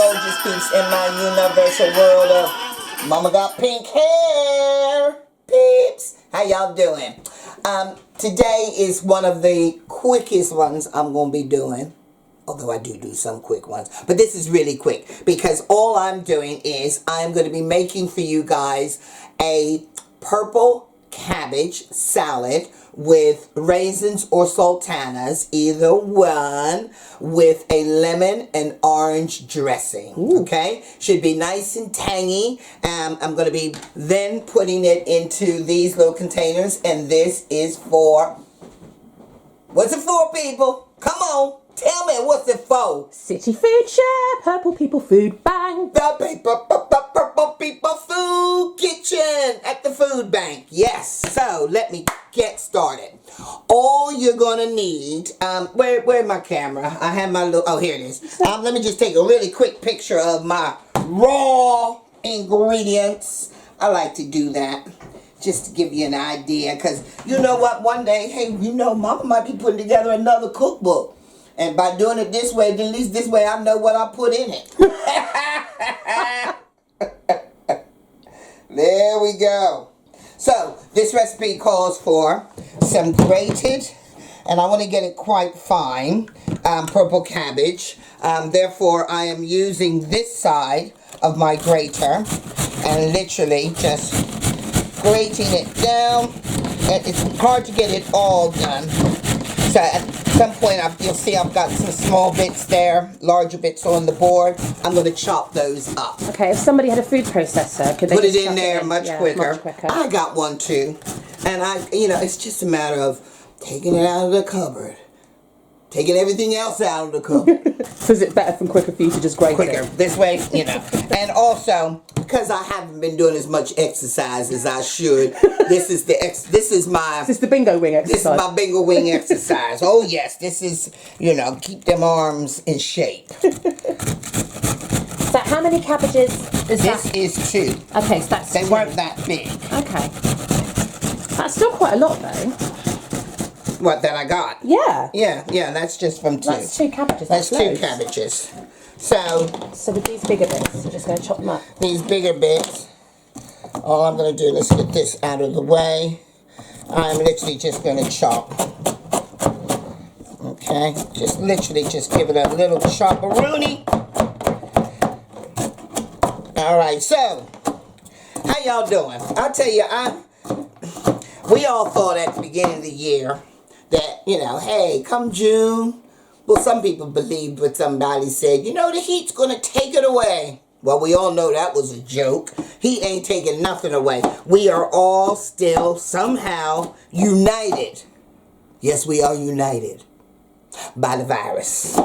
gorgeous peeps in my universal world of Mama Got Pink Hair peeps. How y'all doing? Today is one of the quickest ones I'm going to be doing. Although I do some quick ones. But this is really quick because all I'm doing is I'm going to be making for you guys a purple cabbage salad with raisins or sultanas, either one, with a lemon and orange dressing. Ooh. Okay? Should be nice and tangy. I'm going to be then putting it into these little containers, and this is for... What's it for, people? Come on. Tell me, what's it for? City Food Share, Purple People Food Bank. The Purple People Food Kitchen at the food bank. Yes. So, let me get started. All you're going to need, where's my camera? I have my little, oh, here it is. Let me just take a really quick picture of my raw ingredients. I like to do that. Just to give you an idea. Because, you know what, one day, hey, you know, Mama might be putting together another cookbook. And by doing it this way, at least this way I know what I put in it. There we go. So, this recipe calls for some grated, and I want to get it quite fine, purple cabbage. Therefore, I am using this side of my grater and literally just grating it down. And it's hard to get it all done. So at some point, you'll see I've got some small bits there, larger bits on the board. I'm going to chop those up. Okay, if somebody had a food processor, could they put just it in there much quicker. Much quicker. I got one too. And it's just a matter of taking it out of the cupboard. Taking everything else out of the cupboard. So is it better and quicker for you to just grate quicker. it? This way, And also, because I haven't been doing as much exercise as I should, this is the bingo wing exercise. This is my bingo wing exercise. Oh yes, this is, keep them arms in shape. So how many cabbages is that? This is 2. Okay, so that's They two. weren't that big. Okay. That's still quite a lot though. What, that I got? Yeah. Yeah, that's just from 2. That's 2 cabbages. That's 2 cabbages. So with these bigger bits, we're just going to chop them up. These bigger bits, all I'm going to do, let's get this out of the way. I'm literally just going to chop. Okay, just give it a little chop-a-rooney. Alright, so, how y'all doing? I'll tell you, we all thought at the beginning of the year that, hey, come June, well, some people believed what somebody said, the heat's going to take it away. Well, we all know that was a joke. He ain't taking nothing away. We are all still somehow united. Yes, we are united by the virus.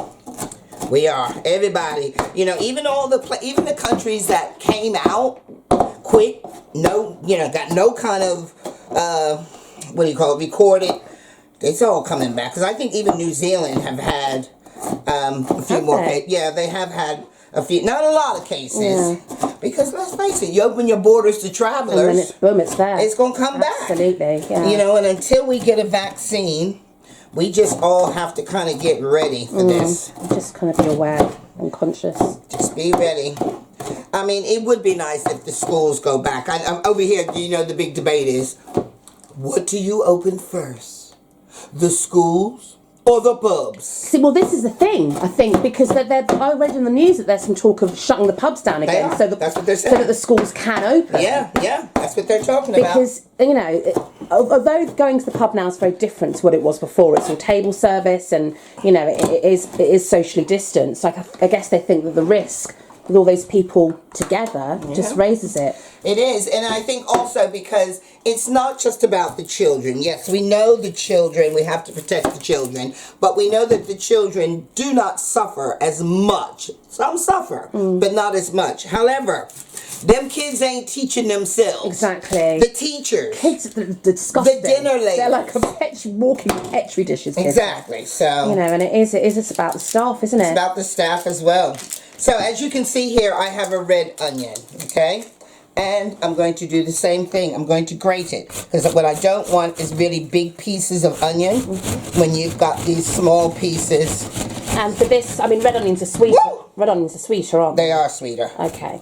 We are. Everybody. Even the countries that came out quick, got no kind of, recorded. It's all coming back. Because I think even New Zealand have had a few more cases. Yeah, they have had a few. Not a lot of cases. Yeah. Because let's face it, you open your borders to travelers. And then it's there. It's going to come back. Absolutely, yeah. And until we get a vaccine, we just all have to kind of get ready for this. Just kind of be aware and conscious. Just be ready. I mean, it would be nice if the schools go back. I'm over here, the big debate is, what do you open first? The schools or the pubs? See, well, this is the thing, I think, because I read in the news that there's some talk of shutting the pubs down again. That's what they're saying. So that the schools can open. Yeah, that's what they're talking about. Because, although going to the pub now is very different to what it was before, it's all table service and, it is socially distanced. Like, I guess they think that the risk with all those people together just raises it. It is, and I think also because it's not just about the children. Yes, we know the children, we have to protect the children, but we know that the children do not suffer as much. Some suffer, but not as much. However, them kids ain't teaching themselves. Exactly. The teachers. Kids, they're disgusting. The dinner ladies. They're like walking petri dishes. Kids. Exactly, so. And it's about the staff, isn't it? It's about the staff as well. So, as you can see here, I have a red onion, okay? And I'm going to do the same thing. I'm going to grate it. Because what I don't want is really big pieces of onion when you've got these small pieces. And for this, red onions are sweet. Woo! red onions are sweeter, aren't they? They are sweeter. Okay.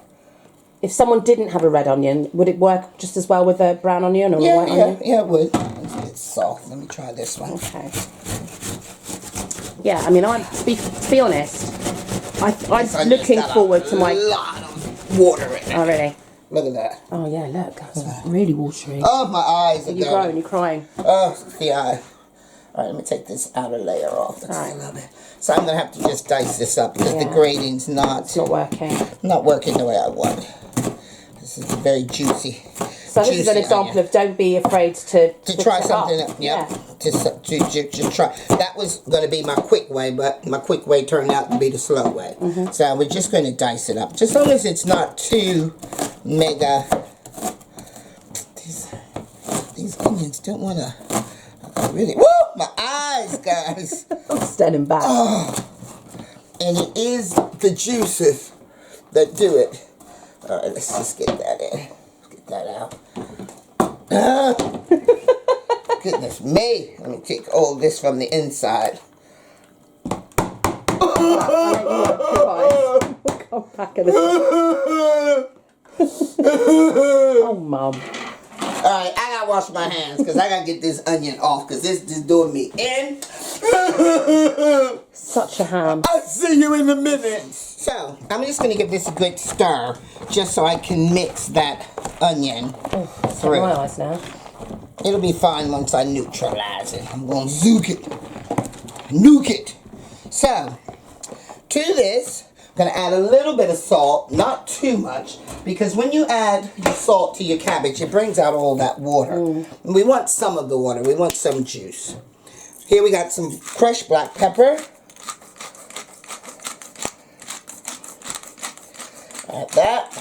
If someone didn't have a red onion, would it work just as well with a brown onion or a white onion? Yeah, it would. It's soft. Let me try this one. Okay. Yeah, I mean, to be honest, I'm looking forward to my... a lot of water in it. Oh, really? Look at that. Oh, yeah, look. That's really watery. Oh, my eyes are going. You're crying. Oh, the eye. All right, let me take this outer layer off. That's a little bit. So I'm going to have to just dice this up because the grating's It's not working. not working the way I want. This is very juicy. So this is an example of don't be afraid to try something else. Yeah. Just try. That was going to be my quick way, but my quick way turned out to be the slow way. So we're just going to dice it up. Just as long as it's not too mega. These onions don't want to really. Woo! My eyes, guys. I'm standing back. Oh. And it is the juices that do it. All right, let's just get that in. Get that out. Goodness me. Let me take all this from the inside. Come back at Oh, Mum. Alright, I gotta wash my hands because I gotta get this onion off because this is doing me in. Such a ham. I'll see you in a minute. So, I'm just gonna give this a good stir just so I can mix that onion through. My eyes now. It'll be fine once I neutralize it. I'm gonna zook it. Nuke it. So, to this, I'm going to add a little bit of salt, not too much, because when you add the salt to your cabbage, it brings out all that water. And we want some of the water. We want some juice. Here we got some crushed black pepper. Add that.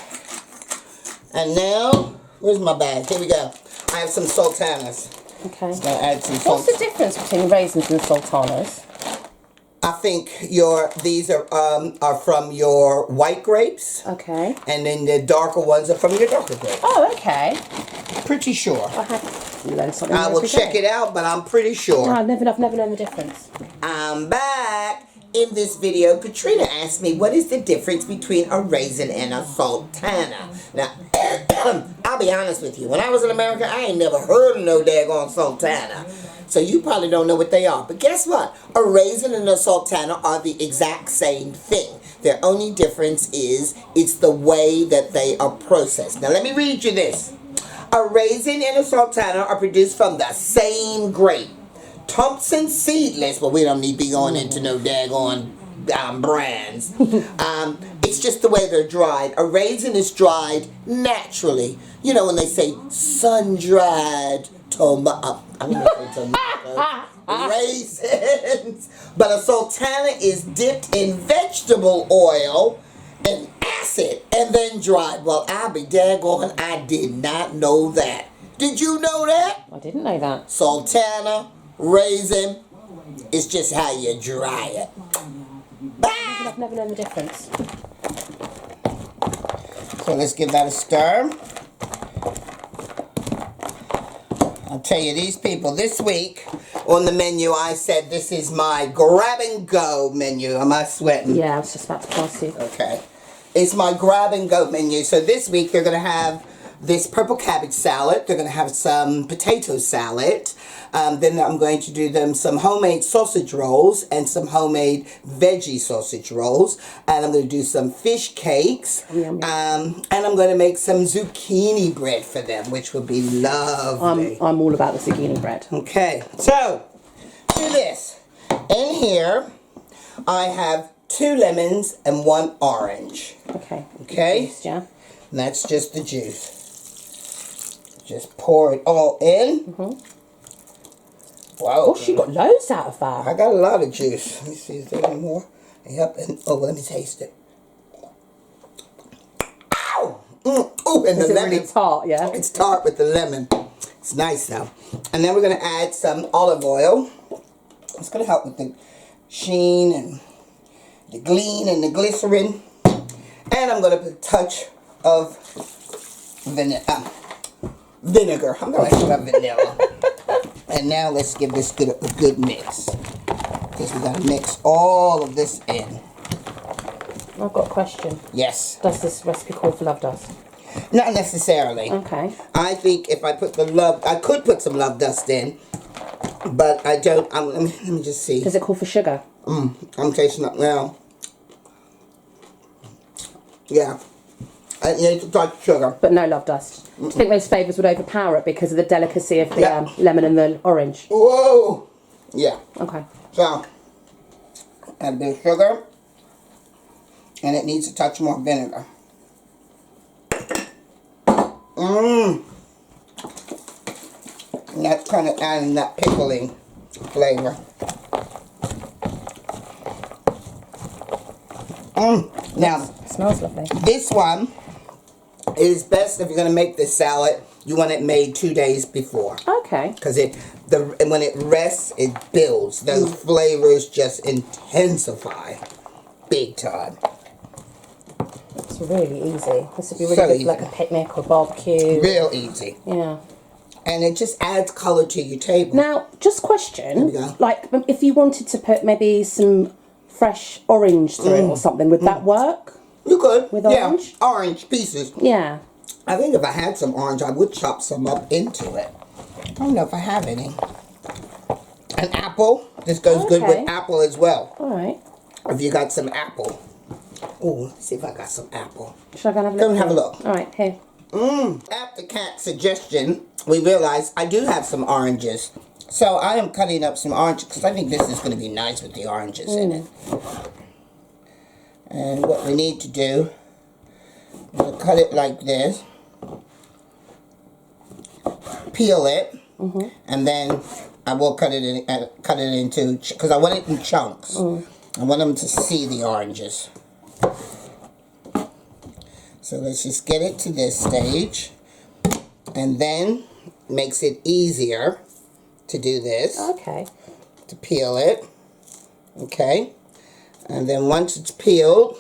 And now, where's my bag? Here we go. I have some sultanas. Okay. I'm going to add some salt. What's the difference between raisins and sultanas? I think these are from your white grapes. Okay. And then the darker ones are from your darker grapes. Oh, okay. Pretty sure. I have learned something. I will check it out, but I'm pretty sure. No, I've never known the difference. I'm back. In this video, Katrina asked me what is the difference between a raisin and a sultana. Now, I'll be honest with you. When I was in America, I ain't never heard of no daggone sultana. So you probably don't know what they are. But guess what? A raisin and a sultana are the exact same thing. Their only difference is it's the way that they are processed. Now let me read you this. A raisin and a sultana are produced from the same grape. Thompson seedless, but we don't need to be going into no daggone brands. It's just the way they're dried. A raisin is dried naturally. You know when they say sun-dried raisins. But a sultana is dipped in vegetable oil and acid and then dried. Well, I'll be daggone, I did not know that. Did you know that? I didn't know that. Sultana, raisin, it's just how you dry it. Bye! I've never known the difference. So let's give that a stir. I'll tell you, these people, this week on the menu, I said this is my grab and go menu. Am I sweating? Yeah, I was just about to pass you. Okay. It's my grab and go menu. So this week they're going to have this purple cabbage salad. They're going to have some potato salad. Then I'm going to do them some homemade sausage rolls and some homemade veggie sausage rolls. And I'm going to do some fish cakes. And I'm going to make some zucchini bread for them, which would be lovely. I'm all about the zucchini bread. Okay, so do this. In here, I have 2 lemons and 1 orange. Okay. Okay? Juice, yeah. And that's just the juice. Just pour it all in. Wow. Oh, she got loads out of that. I got a lot of juice. Let me see, is there any more? Yep, and let me taste it. Ow! Oh, and the lemon. Really tart, yeah? It's tart with the lemon. It's nice though. And then we're going to add some olive oil. It's going to help with the sheen and the gleam and the glycerin. And I'm going to put a touch of vinegar. I'm going to have vanilla. And now let's give this a good mix. Because we got to mix all of this in. I've got a question. Yes. Does this recipe call for love dust? Not necessarily. Okay. I think if I put I could put some love dust in, but I don't. Let me just see. Does it call for sugar? I'm tasting it now. Yeah. I need to touch sugar. But no love dust. Do you think those flavours would overpower it because of the delicacy of the lemon and the orange? Whoa! Yeah. Okay. So, add a bit of sugar. And it needs a touch more vinegar. And that's kind of adding that pickling flavor. Now, it smells lovely. This one is best if you're going to make this salad. You want it made 2 days before. Okay. Because when it rests, it builds. Those flavors just intensify big time. It's really easy. This would be really good for like a picnic or barbecue. Real easy. Yeah. And it just adds colour to your table. Now, just question, like if you wanted to put maybe some fresh orange through it or something, would that work? You could. With orange? Yeah, orange pieces. Yeah. I think if I had some orange, I would chop some up into it. I don't know if I have any. An apple. This goes good with apple as well. All right. If you got some apple. Oh, let's see if I got some apple. Should I go and have a look? Go and have a look. All right, here. After Kat's suggestion, we realized I do have some oranges. So I am cutting up some oranges because I think this is going to be nice with the oranges in it. And what we need to do is cut it like this. Peel it. And then I will cut it into, because I want it in chunks. I want them to see the oranges. So let's just get it to this stage. And then makes it easier to do this. Okay. To peel it. Okay. And then once it's peeled,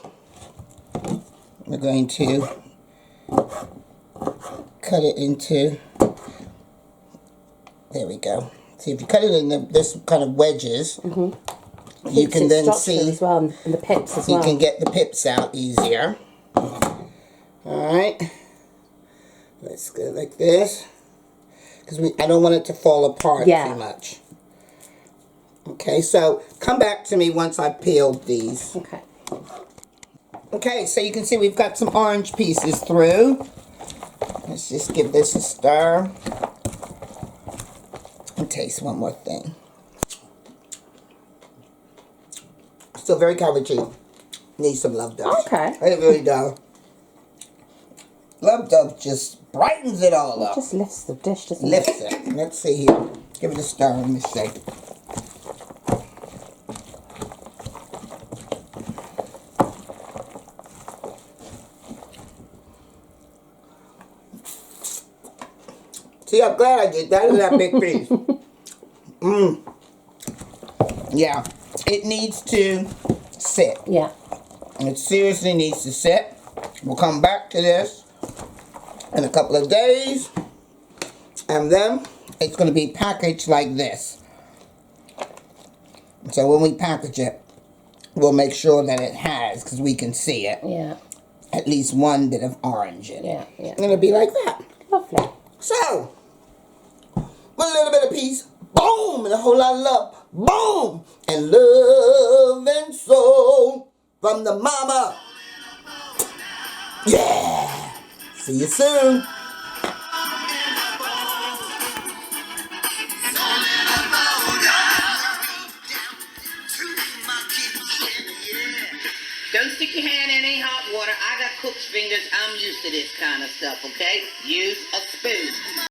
we're going to cut it into, there we go. See, if you cut it in this kind of wedges, you can then see as well, and the pips as well. You can get the pips out easier. Alright. Let's go like this. Because I don't want it to fall apart too much. Okay, so come back to me once I've peeled these. Okay. Okay, so you can see we've got some orange pieces through. Let's just give this a stir. And taste one more thing. Still very cabbagey. Needs some love dust. Okay. It really does. Love dust just brightens it all up. It just lifts the dish, doesn't it? Lifts it. Let's see here. Give it a stir. Let me see. See, I'm glad I did that. Look at that big piece. Yeah. It needs to sit. Yeah. It seriously needs to sit. We'll come back to this in a couple of days. And then it's going to be packaged like this. So when we package it, we'll make sure that it has, because we can see it, at least one bit of orange in it. Yeah. And it'll be like that. Lovely. So, with a little bit of peace, boom, and a whole lot of love, boom, and love and soul from the mama. Yeah. See you soon. Don't stick your hand in any hot water. I got cook's fingers. I'm used to this kind of stuff, okay? Use a spoon.